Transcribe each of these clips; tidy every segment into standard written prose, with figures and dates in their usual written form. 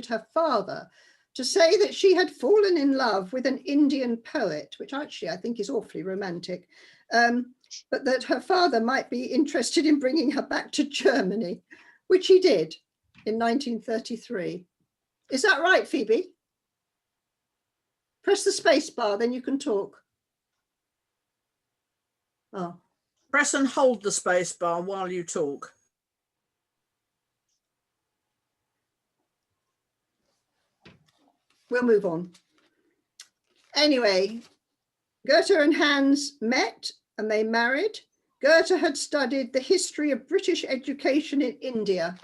her father to say that she had fallen in love with an Indian poet, which actually I think is awfully romantic, but that her father might be interested in bringing her back to Germany, which he did in 1933. Is that right, Phoebe? Press the space bar, then you can talk. Oh. Press and hold the space bar while you talk. We'll move on. Anyway, Goethe and Hans met and they married. Goethe had studied the history of British education in India,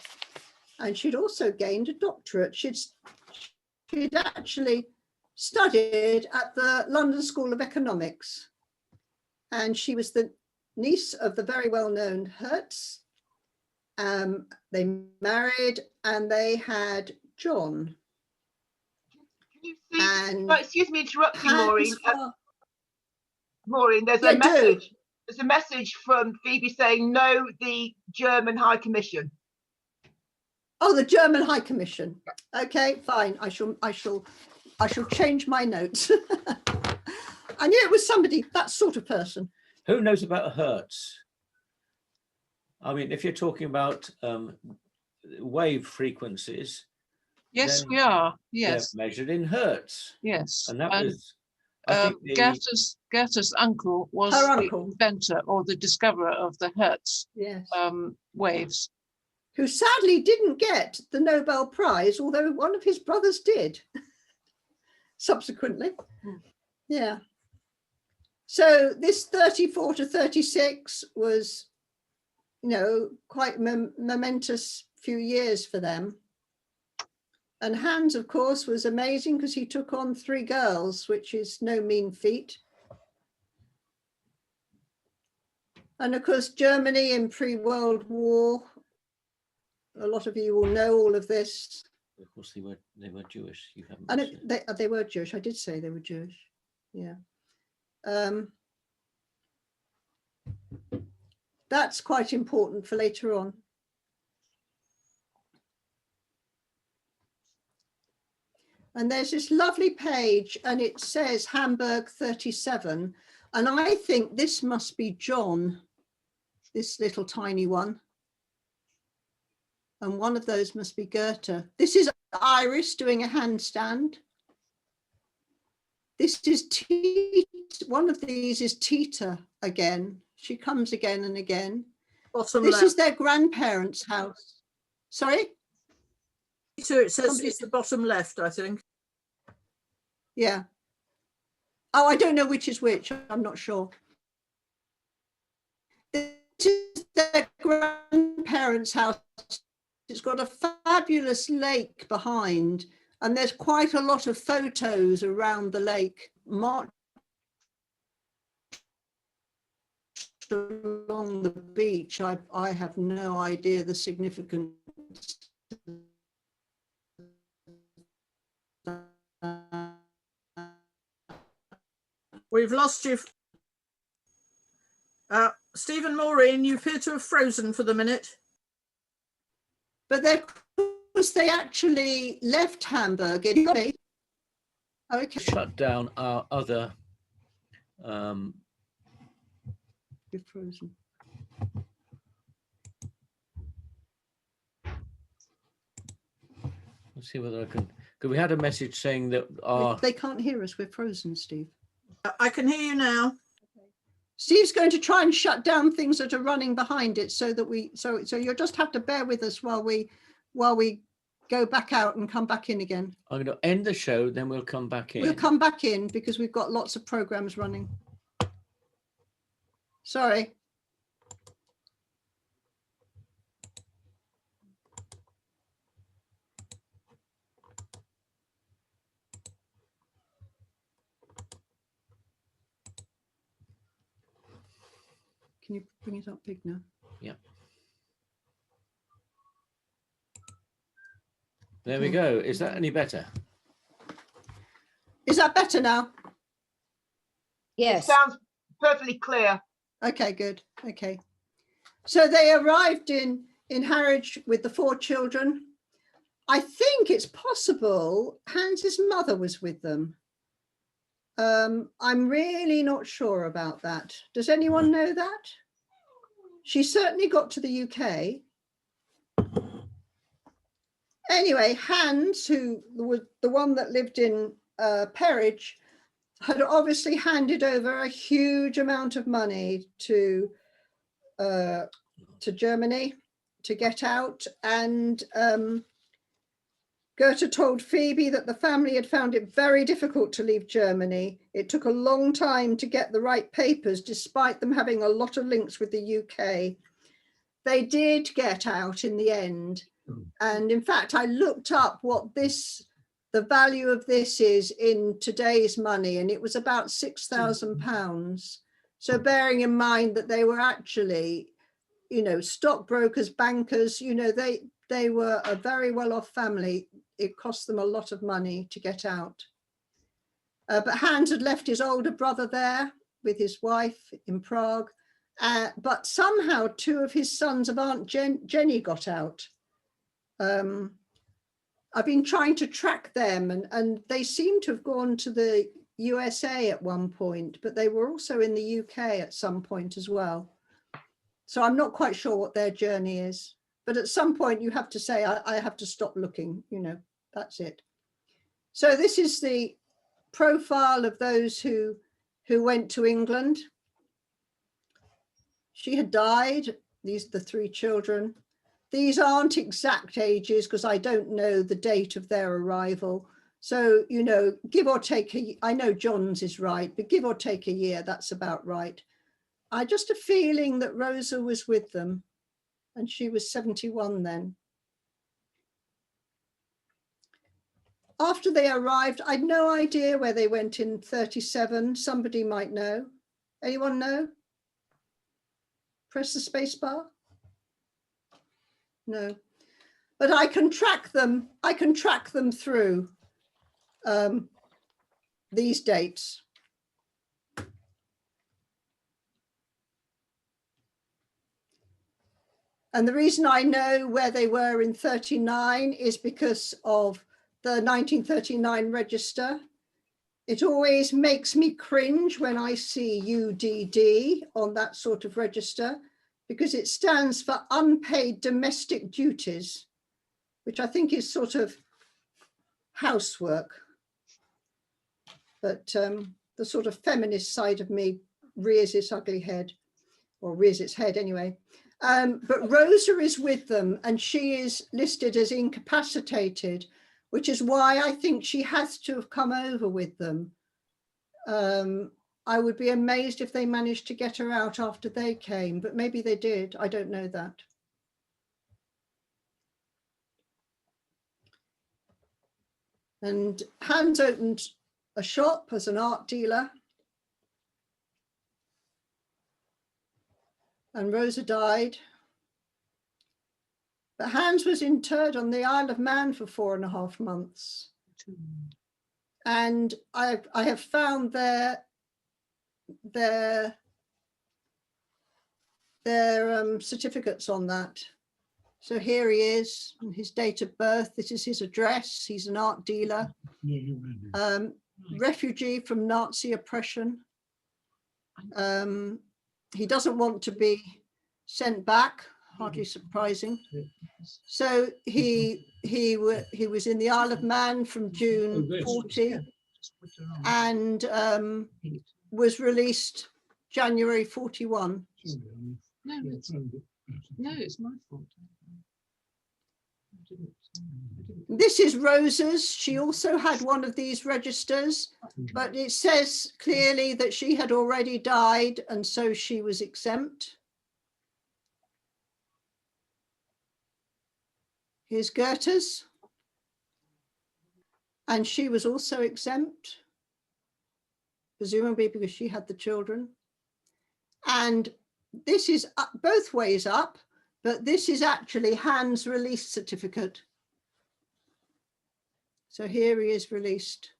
and she'd also gained a doctorate. She'd actually studied at the London School of Economics, and she was the niece of the very well-known Hertz. They married and they had John. And excuse me interrupting, Maureen. Maureen, there's a message. There's a message from Phoebe saying no, the German High Commission. Oh, the German High Commission. Okay, fine. I shall change my notes. I knew it was somebody, that sort of person. Who knows about Hertz? I mean, if you're talking about wave frequencies. Yes, we are. Yes. They're measured in hertz. Yes. And that was. Goethe's uncle was the inventor or the discoverer of the Hertz waves. Who sadly didn't get the Nobel Prize, although one of his brothers did subsequently. Yeah. So this 34 to 36 was, you know, quite momentous few years for them. And Hans, of course, was amazing because he took on 3 girls, which is no mean feat. And of course, Germany in pre-World War, a lot of you will know all of this. Of course, they were Jewish. You haven't. And they were Jewish. I did say they were Jewish. Yeah. That's quite important for later on. And there's this lovely page and it says Hamburg 37. And I think this must be John, this little tiny one. And one of those must be Goethe. This is Iris doing a handstand. This is one of these is Tita again. She comes again and again. Bottom this left. Is their grandparents' house. Sorry? So it says it's the bottom left, I think. Yeah. Oh, I don't know which is which. I'm not sure. This is their grandparents' house. It's got a fabulous lake behind, and there's quite a lot of photos around the lake. Marched along the beach. I have no idea the significance. We've lost you. Stephen, Maureen, you appear to have frozen for the minute. But they actually left Hamburg. Okay. Shut down our other. You're frozen. Let's see whether I can. Because we had a message saying that our. They can't hear us. We're frozen, Steve. I can hear you now. Okay. Steve's going to try and shut down things that are running behind it, so that so you'll just have to bear with us while we go back out and come back in again. I'm going to end the show, then we'll come back in. We'll come back in because we've got lots of programs running. Sorry. Can you bring it up big now? Yeah. There we go. Is that any better? Is that better now? Yes. It sounds perfectly clear. Okay, good. Okay. So they arrived in Harwich with the 4 children. I think it's possible Hans's mother was with them. I'm really not sure about that. Does anyone know that? She certainly got to the UK. Anyway, Hans, who was the one that lived in Perridge, had obviously handed over a huge amount of money to Germany to get out, and Goethe told Phoebe that the family had found it very difficult to leave Germany. It took a long time to get the right papers, despite them having a lot of links with the UK. They did get out in the end. And in fact, I looked up what the value of this is in today's money, and it was about £6,000. So bearing in mind that they were actually, you know, stockbrokers, bankers, you know, they were a very well-off family. It cost them a lot of money to get out. But Hans had left his older brother there with his wife in Prague. But somehow 2 of his sons of Aunt Jenny got out. I've been trying to track them, and they seem to have gone to the USA at one point, but they were also in the UK at some point as well. So I'm not quite sure what their journey is, but at some point you have to say, I have to stop looking, you know, that's it. So this is the profile of those who went to England. She had died. These are the 3 children. These aren't exact ages because I don't know the date of their arrival. So, you know, give or take, I know John's is right, but give or take a year, that's about right. I just a feeling that Rosa was with them, and she was 71 then. After they arrived, I'd no idea where they went in 37. Somebody might know. Anyone know? Press the space bar. No, but I can track them. I can track them through these dates. And the reason I know where they were in 39 is because of the 1939 register. It always makes me cringe when I see UDD on that sort of register, because it stands for unpaid domestic duties, which I think is sort of housework. But the sort of feminist side of me rears its ugly head, or rears its head anyway. But Rosa is with them, and she is listed as incapacitated, which is why I think she has to have come over with them. I would be amazed if they managed to get her out after they came, but maybe they did. I don't know that. And Hans opened a shop as an art dealer. And Rosa died. But Hans was interred on the Isle of Man for 4.5 months. And I have found their certificates on that. So here he is, his date of birth. This is his address. He's an art dealer, refugee from Nazi oppression. He doesn't want to be sent back, hardly surprising. So he was in the Isle of Man from June 40 and was released January 41. No, it's my fault. This is Rosa's. She also had one of these registers, but it says clearly that she had already died, and so she was exempt. Here's Goethe's, and she was also exempt, presumably because she had the children. And this is both ways up, but this is actually Hans' release certificate. So here he is released.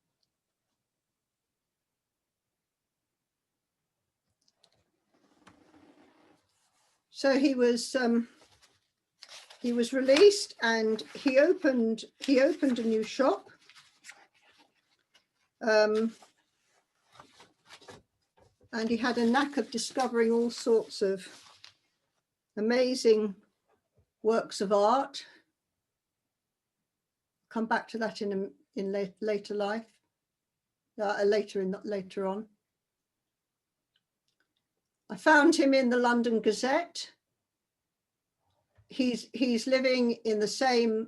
So he was he was released and he opened a new shop. And he had a knack of discovering all sorts of amazing works of art. Come back to that in later life, later on. I found him in the London Gazette. He's living in the same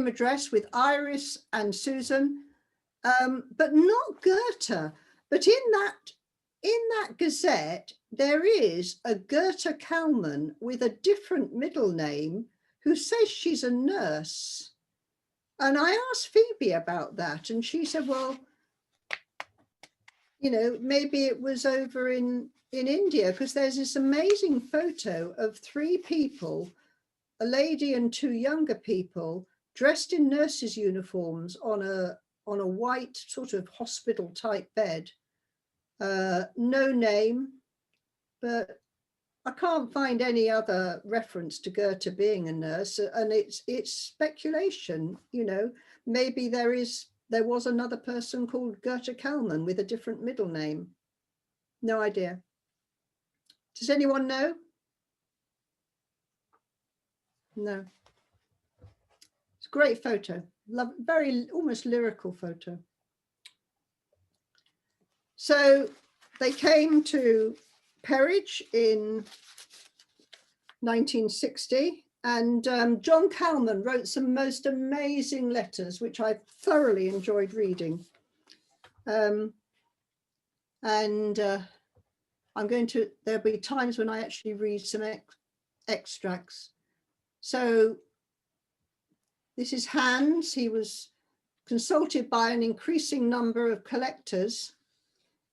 address with Iris and Susan, but not Goethe. But in that Gazette, there is a Goethe Calmann with a different middle name who says she's a nurse. And I asked Phoebe about that, and she said, well, you know, maybe it was over in India, because there's this amazing photo of 3 people, a lady and 2 younger people, dressed in nurses' uniforms on a white sort of hospital type bed. No name, but I can't find any other reference to Goethe being a nurse, and it's speculation. You know, maybe there was another person called Goethe Calmann with a different middle name. No idea. Does anyone know? No. It's a great photo. Very almost lyrical photo. So they came to Perridge in 1960, and John Calmann wrote some most amazing letters, which I thoroughly enjoyed reading. There'll be times when I actually read some extracts. So this is Hans. He was consulted by an increasing number of collectors.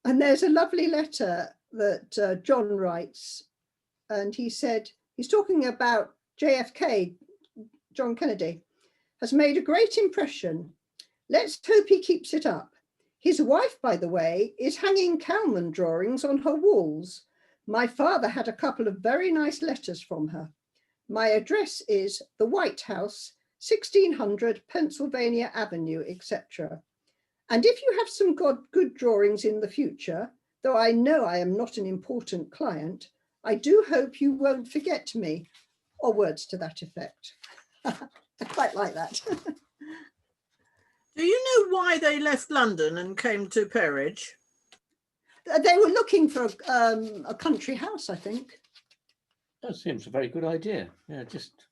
And there's a lovely letter that John writes. And he said, he's talking about JFK, John Kennedy, has made a great impression. Let's hope he keeps it up. His wife, by the way, is hanging Calmann drawings on her walls. My father had a couple of very nice letters from her. My address is the White House, 1600 Pennsylvania Avenue, etc. And if you have some good drawings in the future, though I know I am not an important client, I do hope you won't forget me, or words to that effect. I quite like that. Do you know why they left London and came to Perridge? They were looking for a country house, I think. That seems a very good idea. Yeah, just